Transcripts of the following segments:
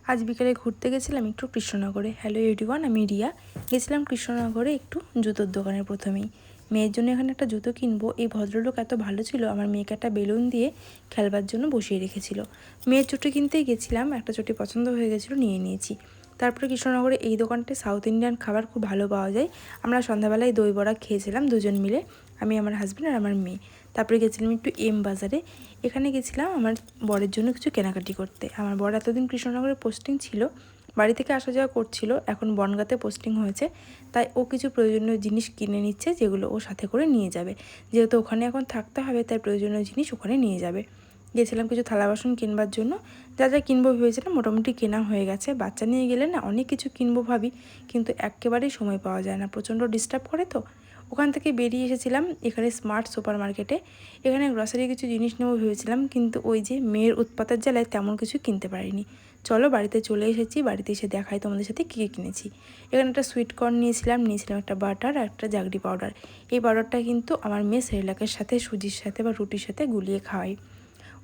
আজ বিকেলে ঘুরতে গেছিলাম একটু কৃষ্ণনগরে। হ্যালো এভরিওয়ান, আমি রিয়া। গেছিলাম কৃষ্ণনগরে একটু জুতোর দোকানে। প্রথমেই মেয়ের জন্য এখানে একটা জুতো কিনবো। এই ভদ্রলোক এত ভালো ছিল, আমার মেয়েকে একটা বেলুন দিয়ে খেলবার জন্য বসিয়ে রেখেছিল। মেয়ের চটি কিনতেই গেছিলাম, একটা চটি পছন্দ হয়ে গেছিলো, নিয়ে নিয়েছি। তারপরে কৃষ্ণনগরে এই দোকানটায় সাউথ ইন্ডিয়ান খাবার খুব ভালো পাওয়া যায়। আমরা সন্ধ্যাবেলায় দই বড়া খেয়েছিলাম দুজন মিলে, আমি, আমার হাজব্যান্ড আর আমার মেয়ে। তারপরে গেছিলাম একটু এম বাজারে। এখানে গেছিলাম আমার বরের জন্য কিছু কেনাকাটি করতে। আমার বর এতদিন কৃষ্ণনগরে পোস্টিং ছিল, বাড়ি থেকে আসা যাওয়া করছিল, এখন বনগাঁতে পোস্টিং হয়েছে, তাই ও কিছু প্রয়োজনীয় জিনিস কিনে নিচ্ছে, যেগুলো ও সাথে করে নিয়ে যাবে। যেহেতু ওখানে এখন থাকতে হবে, তাই প্রয়োজনীয় জিনিস ওখানে নিয়ে যাবে। গেছিলাম কিছু থালা বাসন কিনবার জন্য। যা যা কিনবো ভেবেছিলাম মোটামুটি কেনা হয়ে গেছে। বাচ্চা নিয়ে গেলে না অনেক কিছু কিনবো ভাবি, কিন্তু একেবারেই সময় পাওয়া যায় না, প্রচণ্ড ডিস্টার্ব করে। তো ওখান থেকে বেরিয়ে এসেছিলাম এখানে স্মার্ট সুপার মার্কেটে। এখানে গ্রসারি কিছু জিনিস নেবো ভেবেছিলাম, কিন্তু ওই যে মেয়ের উৎপাতের জ্বালায় তেমন কিছু কিনতে পারিনি। চলো বাড়িতে চলে এসেছি, বাড়িতে এসে দেখাই তোমাদের সাথে কী কী কিনেছি। এখানে একটা সুইট কর্ন নিয়েছিলাম একটা বাটার আর একটা জাগরি পাউডার। এই পাউডারটা কিন্তু আমার মেয়ে সেরেলাকের সাথে, সুজির সাথে বা রুটির সাথে গুলিয়ে খাওয়াই।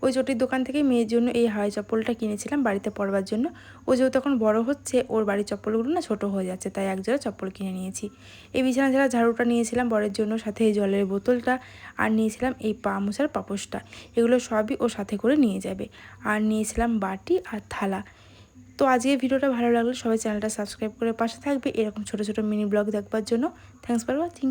ওই চটির দোকান থেকে মেয়ের জন্য এই হাওয়াই চপ্পলটা কিনেছিলাম বাড়িতে পরবার জন্য। ও যেহেতু এখন বড় হচ্ছে, ওর বাড়ির চপ্পলগুলো না ছোটো হয়ে যাচ্ছে, তাই এক জোড়া চপ্পল কিনে নিয়েছি। এই বিছানা ঝাড়া ঝাড়ুটা নিয়েছিলাম বরের জন্য, সাথে এই জলের বোতলটা, আর নিয়েছিলাম এই পা মোছার পাপোশটা। এগুলো সবই ও সাথে করে নিয়ে যাবে। আর নিয়েছিলাম বাটি আর থালা। তো আজকে ভিডিওটা ভালো লাগলে সবাই চ্যানেলটা সাবস্ক্রাইব করে পাশে থাকবে এরকম ছোটো ছোটো মিনি ব্লগ দেখবার জন্য। Thanks for watching.